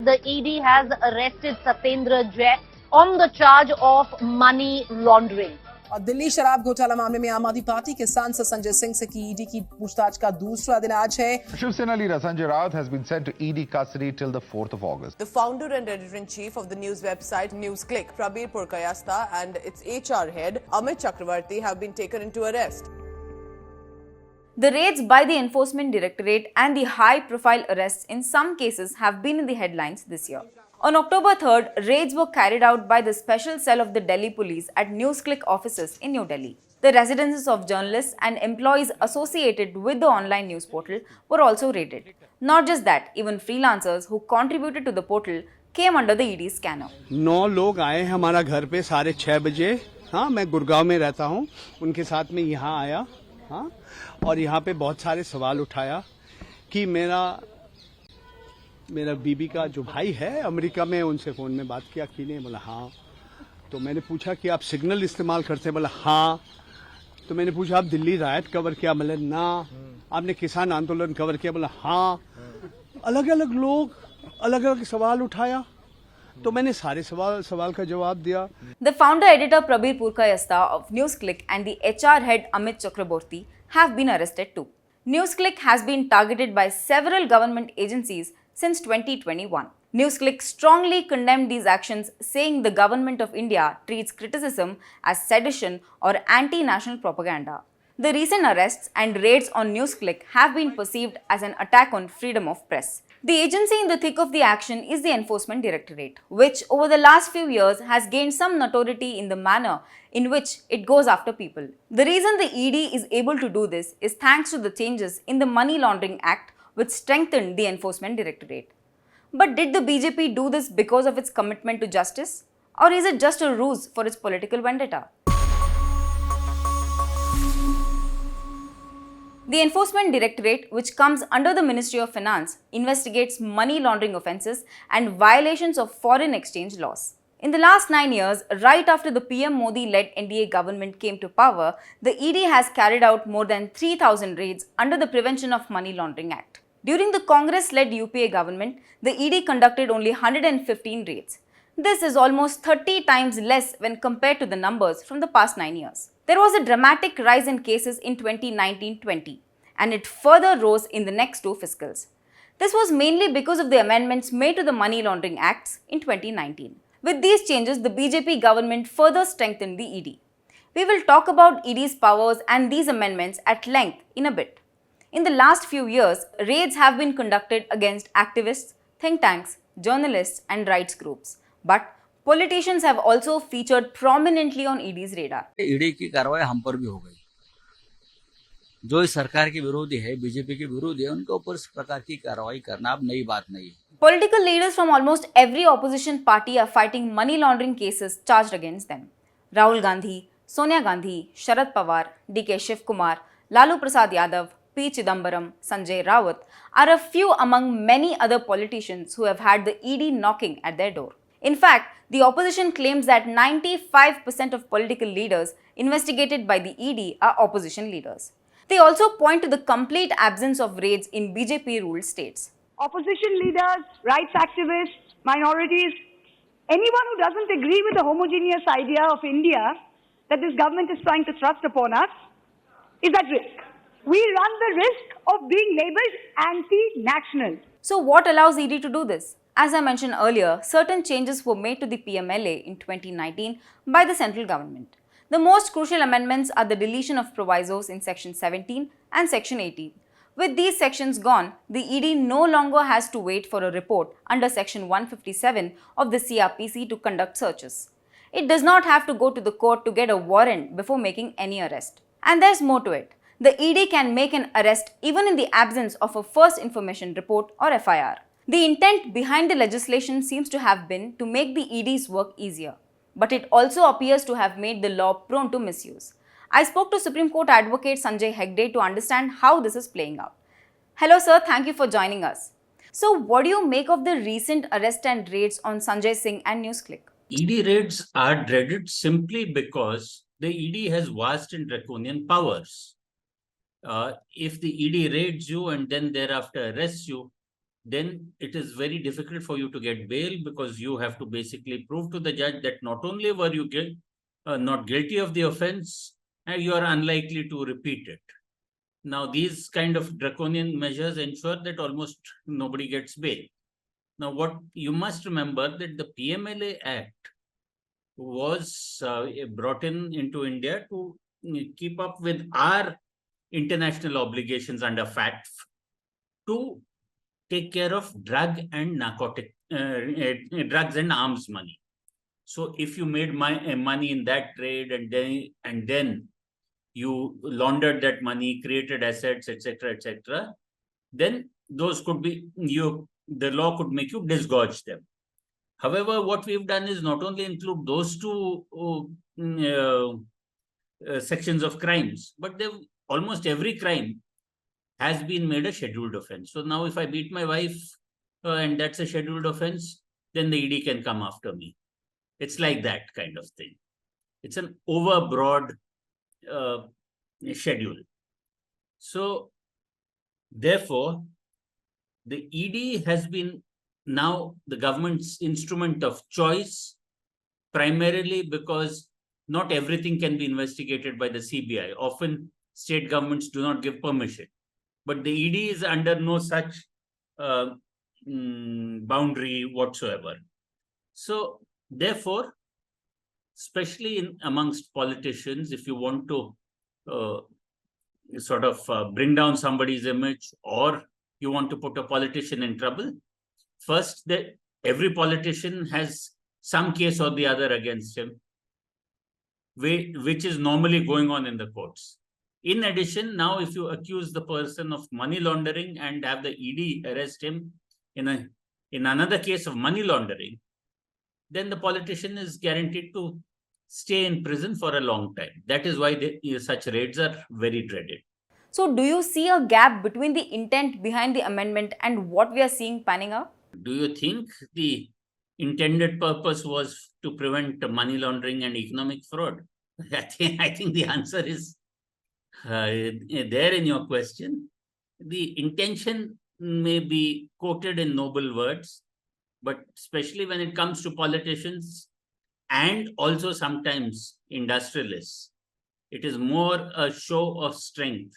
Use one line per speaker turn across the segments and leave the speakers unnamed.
the ED has arrested Satyendra Jain on the charge of money laundering.
और दिल्ली शराब घोटाला मामले में आम आदमी पार्टी के सांसद संजय सिंह से की ईडी की पूछताछ का दूसरा दिन आज है.
Shivsena leader Sanjay has been sent to ED custody till the 4th of August.
The founder and editor-in-chief of the news website NewsClick, Prabir Purkayastha, and its HR head Amit Chakravarti have been taken into arrest.
The raids by the Enforcement Directorate and the high-profile arrests in some cases have been in the headlines this year. On October 3rd, raids were carried out by the special cell of the Delhi police at NewsClick offices in New Delhi. The residences of journalists and employees associated with the online news portal were also raided. Not just that, even freelancers who contributed to the portal came under the ED scanner.
9 लोग आए हमारा घर पे 6:30 बजे. हाँ, मैं गुड़गांव में रहता हूँ. उनके साथ में यहाँ आया. हाँ, और यहाँ पे बहुत सारे सवाल उठाया कि मेरा बीबी का जो भाई है अमेरिका में, उनसे फोन में बात किया कि नहीं. बोला हाँ. तो मैंने पूछा कि आप सिग्नल इस्तेमाल करते हैं. बोला हाँ. तो मैंने पूछा आप दिल्ली रायट कवर किया. बोले ना. आपने किसान आंदोलन कवर किया. बोला हाँ. अलग अलग लोग अलग अलग सवाल उठाया, तो मैंने सारे सवाल का जवाब दिया.
The founder editor Prabir Purkayastha of NewsClick and the HR head Amit Chakraborty have been arrested too. NewsClick has been targeted by several government agencies since 2021. NewsClick strongly condemned these actions, saying the government of India treats criticism as sedition or anti-national propaganda. The recent arrests and raids on NewsClick have been perceived as an attack on freedom of press. The agency in the thick of the action is the Enforcement Directorate, which over the last few years has gained some notoriety in the manner in which it goes after people. The reason the ED is able to do this is thanks to the changes in the Money Laundering Act, which strengthened the Enforcement Directorate. But did the BJP do this because of its commitment to justice? Or is it just a ruse for its political vendetta? The Enforcement Directorate, which comes under the Ministry of Finance, investigates money laundering offences and violations of foreign exchange laws. In the last 9 years, right after the PM Modi-led NDA government came to power, the ED has carried out more than 3,000 raids under the Prevention of Money Laundering Act. During the Congress-led UPA government, the ED conducted only 115 raids. This is almost 30 times less when compared to the numbers from the past 9 years. There was a dramatic rise in cases in 2019-20, and it further rose in the next 2 fiscals. This was mainly because of the amendments made to the Money Laundering Acts in 2019. With these changes, the BJP government further strengthened the ED. We will talk about ED's powers and these amendments at length in a bit. In the last few years, raids have been conducted against activists, think tanks, journalists, and rights groups. But politicians have also featured prominently on ED's radar.
ED की कार्रवाई हम पर भी हो गई. जो इस सरकार के विरोधी है, बीजेपी के विरोधी है, उनके ऊपर इस प्रकार की कार्रवाई करना अब नई बात नहीं है.
Political leaders from almost every opposition party are fighting money laundering cases charged against them. Rahul Gandhi, Sonia Gandhi, Sharad Pawar, DK Shiv Kumar, Lalu Prasad Yadav, P. Chidambaram, Sanjay Rawat are a few among many other politicians who have had the ED knocking at their door. In fact, the opposition claims that 95% of political leaders investigated by the ED are opposition leaders. They also point to the complete absence of raids in BJP-ruled states.
Opposition leaders, rights activists, minorities, anyone who doesn't agree with the homogeneous idea of India that this government is trying to thrust upon us is at risk. We run the risk of being labelled anti-national.
So what allows ED to do this? As I mentioned earlier, certain changes were made to the PMLA in 2019 by the central government. The most crucial amendments are the deletion of provisos in Section 17 and Section 18. With these sections gone, the ED no longer has to wait for a report under Section 157 of the CRPC to conduct searches. It does not have to go to the court to get a warrant before making any arrest. And there's more to it. The ED can make an arrest even in the absence of a first information report or FIR. The intent behind the legislation seems to have been to make the ED's work easier, but it also appears to have made the law prone to misuse. I spoke to Supreme Court advocate Sanjay to understand how this is playing out. Hello sir, thank you for joining us. So what do you make of the recent arrest and raids on Sanjay Singh and NewsClick?
ED raids are dreaded simply because the ED has vast and draconian powers. If the ED raids you and then thereafter arrests you, then it is very difficult for you to get bail, because you have to basically prove to the judge that not only were you not guilty of the offense, and you are unlikely to repeat it. Now, these kind of draconian measures ensure that almost nobody gets bail. Now, what you must remember that the PMLA Act was brought into India to keep up with our international obligations under FATF to take care of drugs and arms money. So if you made money in that trade and then you laundered that money, created assets, etc., then those could be the law could make you disgorge them. However, what we've done is not only include those two sections of crimes, but almost every crime has been made a scheduled offense. So now if I beat my wife and that's a scheduled offense, then the ED can come after me. It's like that kind of thing. It's an overbroad schedule. So therefore, the ED has been now the government's instrument of choice, primarily because not everything can be investigated by the CBI. Often state governments do not give permission. But the ED is under no such boundary whatsoever. So therefore, especially amongst politicians, if you want to bring down somebody's image, or you want to put a politician in trouble, first, every politician has some case or the other against him, which is normally going on in the courts. In addition, now if you accuse the person of money laundering and have the ED arrest him in another case of money laundering, then the politician is guaranteed to stay in prison for a long time. That is why such raids are very dreaded.
So do you see a gap between the intent behind the amendment and what we are seeing panning out?
Do you think the intended purpose was to prevent money laundering and economic fraud? I think the answer is there in your question. The intention may be quoted in noble words, but especially when it comes to politicians and also sometimes industrialists, it is more a show of strength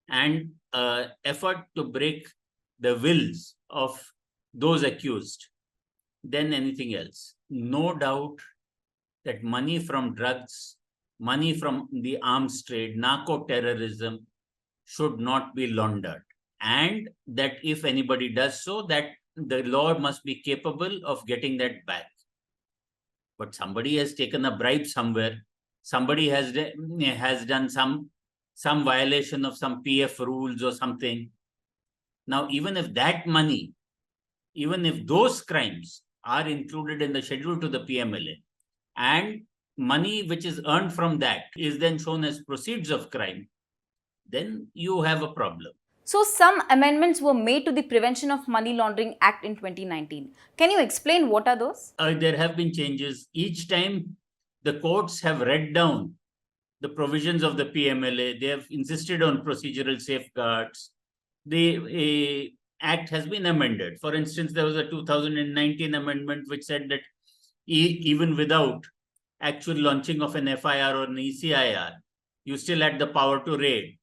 and effort to break the wills of those accused than anything else. No doubt that money from drugs, money from the arms trade, narco-terrorism should not be laundered. And that if anybody does so, that the law must be capable of getting that back. But somebody has taken a bribe somewhere. Somebody has done some violation of some PF rules or something. Now, even if that money, even if those crimes are included in the schedule to the PMLA, and money which is earned from that is then shown as proceeds of crime, then you have a problem.
So some amendments were made to the Prevention of Money Laundering Act in 2019. Can you explain what are those?
There have been changes. Each time the courts have read down the provisions of the PMLA, they have insisted on procedural safeguards. The act has been amended. For instance, there was a 2019 amendment which said that even without actual launching of an FIR or an ECIR, you still had the power to raid.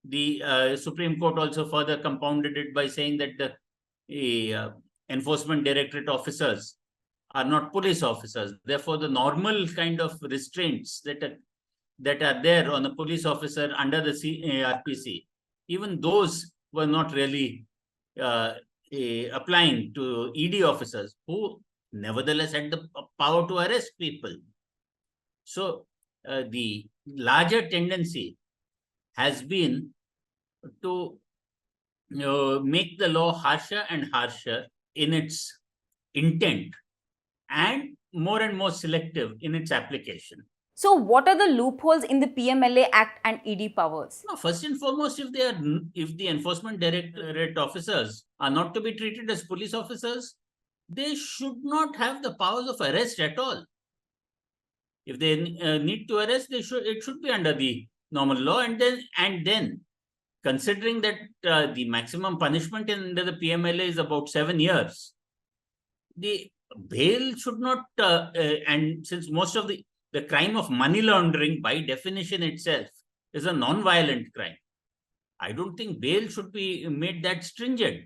The Supreme Court also further compounded it by saying that the Enforcement Directorate officers are not police officers. Therefore, the normal kind of restraints that are there on a police officer under the RPC, even those were not really applying to ED officers, who nevertheless had the power to arrest people. So the larger tendency has been to make the law harsher and harsher in its intent and more selective in its application.
So what are the loopholes in the PMLA Act and ED powers?
No, first and foremost, if the Enforcement Directorate officers are not to be treated as police officers, they should not have the powers of arrest at all. If they need to arrest, it should be under the normal law, and then considering that the maximum punishment under the PMLA is about 7 years, the bail should not, and since most of the crime of money laundering by definition itself is a non-violent crime, I don't think bail should be made that stringent.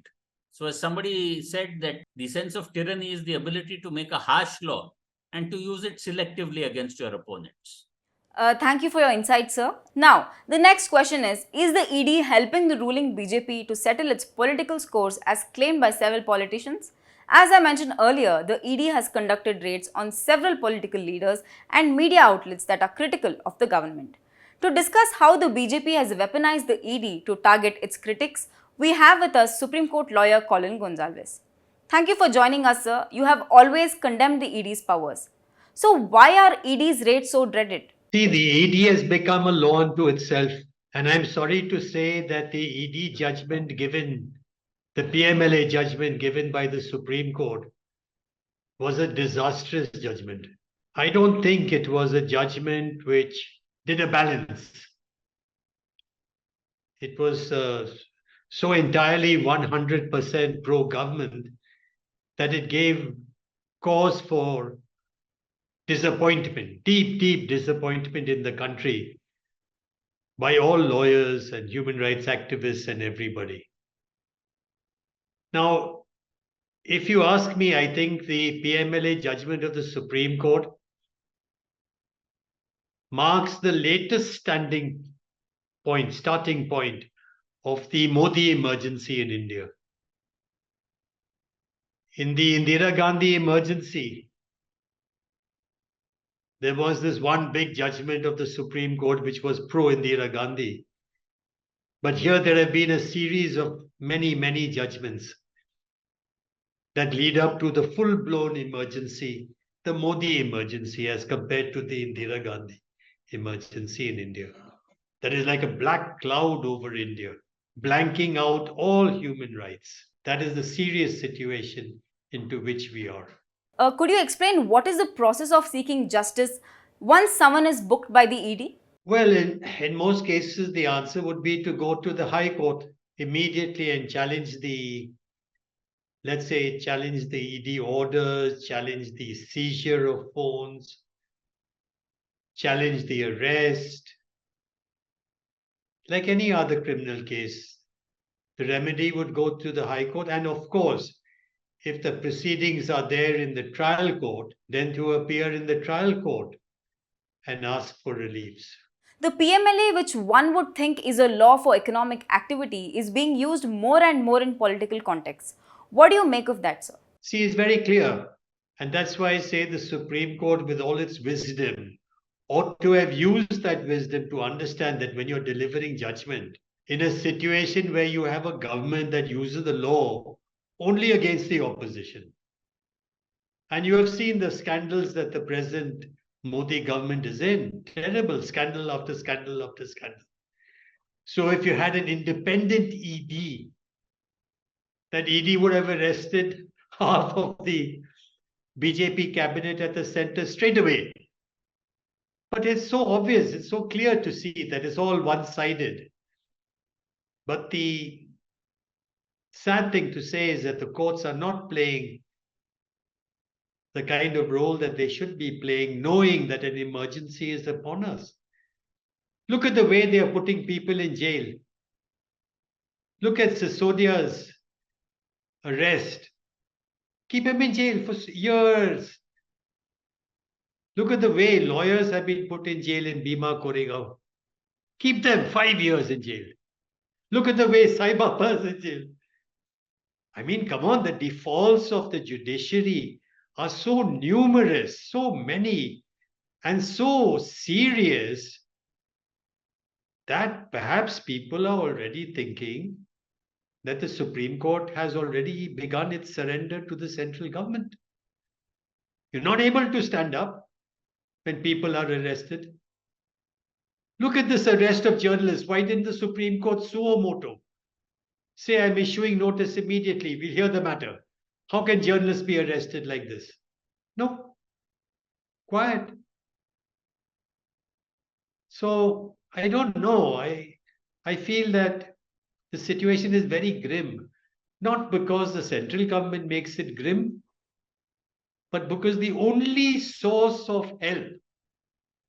So as somebody said, that the sense of tyranny is the ability to make a harsh law and to use it selectively against your opponents.
Thank you for your insight, sir. Now, the next question is the ED helping the ruling BJP to settle its political scores as claimed by several politicians? As I mentioned earlier, the ED has conducted raids on several political leaders and media outlets that are critical of the government. To discuss how the BJP has weaponized the ED to target its critics, we have with us Supreme Court lawyer Colin Gonsalves. Thank you for joining us, sir. You have always condemned the ED's powers. So why are ED's raids so dreaded?
See, the ED has become a law unto itself. And I'm sorry to say that the ED judgment given, the PMLA judgment given by the Supreme Court, was a disastrous judgment. I don't think it was a judgment which did a balance. It was so entirely 100% pro-government that it gave cause for disappointment, deep disappointment in the country by all lawyers and human rights activists and everybody. Now, if you ask me, I think the PMLA judgment of the Supreme Court marks the latest starting point of the Modi emergency in India. In the Indira Gandhi emergency, there was this one big judgment of the Supreme Court which was pro-Indira Gandhi. But here there have been a series of many judgments that lead up to the full-blown emergency, the Modi emergency, as compared to the Indira Gandhi emergency in India. That is like a black cloud over India, blanking out all human rights. That is the serious situation into which we are.
Could you explain what is the process of seeking justice once someone is booked by the ED?
Well, in most cases, the answer would be to go to the High Court immediately and challenge the, let's say, challenge the ED orders, challenge the seizure of phones, challenge the arrest. Like any other criminal case, the remedy would go to the High Court. And of course, if the proceedings are there in the trial court, then to appear in the trial court and ask for reliefs.
The PMLA, which one would think is a law for economic activity, is being used more and more in political contexts. What do you make of that, sir?
See, it's very clear. And that's why I say the Supreme Court, with all its wisdom, ought to have used that wisdom to understand that when you're delivering judgment in a situation where you have a government that uses the law only against the opposition. And you have seen the scandals that the present Modi government is in. Terrible scandal after scandal after scandal. So if you had an independent ED, that ED would have arrested half of the BJP cabinet at the center straight away. But it's so obvious, it's so clear to see that it's all one-sided. But the sad thing to say is that the courts are not playing the kind of role that they should be playing, knowing that an emergency is upon us. Look at the way they are putting people in jail. Look at Sisodia's arrest. Keep him in jail for years. Look at the way lawyers have been put in jail in Bhima Koregaon. Keep them 5 years in jail. Look at the way Sai Baba is in jail. I mean, come on, the defaults of the judiciary are so numerous, so many, and so serious that perhaps people are already thinking that the Supreme Court has already begun its surrender to the central government. You're not able to stand up when people are arrested. Look at this arrest of journalists. Why didn't the Supreme Court suo motu? Say, I'm issuing notice immediately. We'll hear the matter. How can journalists be arrested like this? No. Quiet. So I don't know. I feel that The situation is very grim, not because the central government makes it grim, but because the only source of help,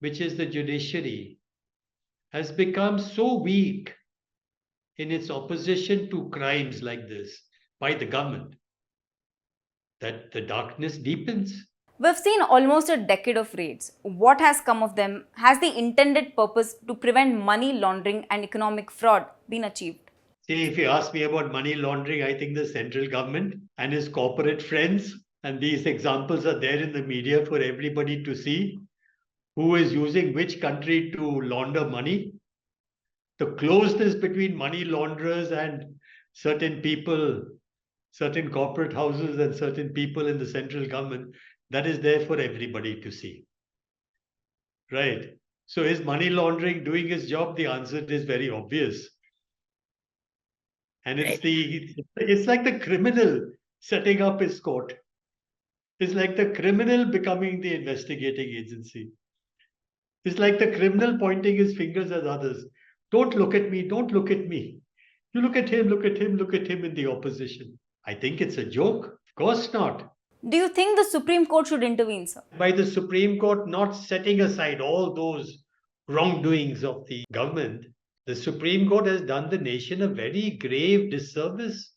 which is the judiciary, has become so weak in its opposition to crimes like this by the government that the darkness deepens.
We've seen almost a decade of raids. What has come of them? Has the intended purpose to prevent money laundering and economic fraud been achieved?
See, if you ask me about money laundering, I think the central government and his corporate friends, and these examples are there in the media for everybody to see, who is using which country to launder money. The closeness between money launderers and certain people, certain corporate houses and certain people in the central government, that is there for everybody to see. Right. So is money laundering doing its job? The answer is very obvious. And it's like the criminal setting up his court. It's like the criminal becoming the investigating agency. It's like the criminal pointing his fingers at others. Don't look at me, don't look at me. You look at him, look at him, look at him in the opposition. I think it's a joke. Of course not.
Do you think the Supreme Court should intervene, sir?
By the Supreme Court not setting aside all those wrongdoings of the government, the Supreme Court has done the nation a very grave disservice,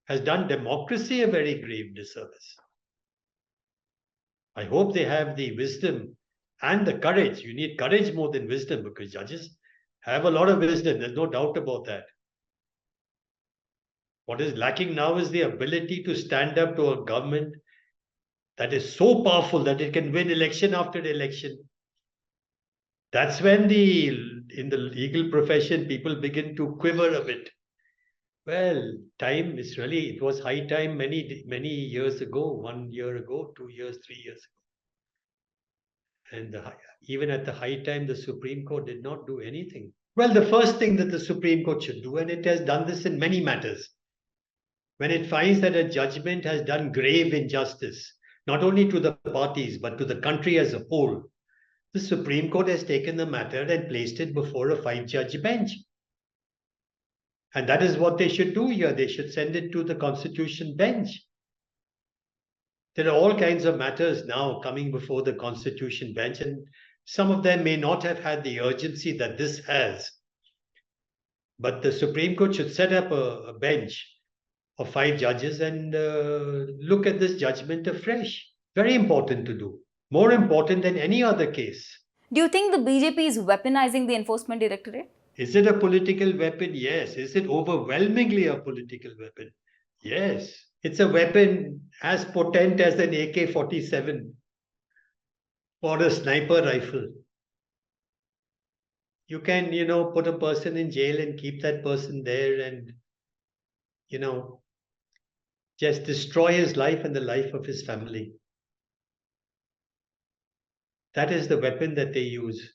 has done democracy a very grave disservice. I hope they have the wisdom and the courage. You need courage more than wisdom, because judges have a lot of wisdom. There's no doubt about that. What is lacking now is the ability to stand up to a government that is so powerful that it can win election after election. That's when in the legal profession, people begin to quiver a bit. Well, it was high time many years ago, 1 year ago, 2 years, 3 years ago. And even at the high time, the Supreme Court did not do anything. Well, the first thing that the Supreme Court should do, and it has done this in many matters, when it finds that a judgment has done grave injustice, not only to the parties, but to the country as a whole, the Supreme Court has taken the matter and placed it before a 5-judge bench. And that is what they should do here. They should send it to the Constitution bench. There are all kinds of matters now coming before the Constitution bench, and some of them may not have had the urgency that this has. But the Supreme Court should set up a bench of 5 judges and look at this judgment afresh. Very important to do. More important than any other case.
Do you think the BJP is weaponizing the Enforcement Directorate?
Is it a political weapon? Yes. Is it overwhelmingly a political weapon? Yes. It's a weapon as potent as an AK-47 or a sniper rifle. You can, put a person in jail and keep that person there and, just destroy his life and the life of his family. That is the weapon that they use.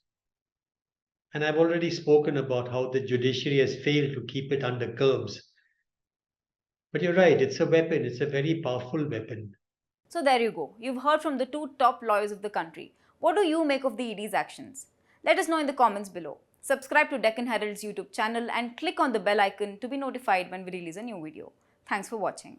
And I've already spoken about how the judiciary has failed to keep it under curbs. But you're right, it's a weapon. It's a very powerful weapon.
So there you go. You've heard from the 2 top lawyers of the country. What do you make of the ED's actions? Let us know in the comments below. Subscribe to Deccan Herald's YouTube channel and click on the bell icon to be notified when we release a new video. Thanks for watching.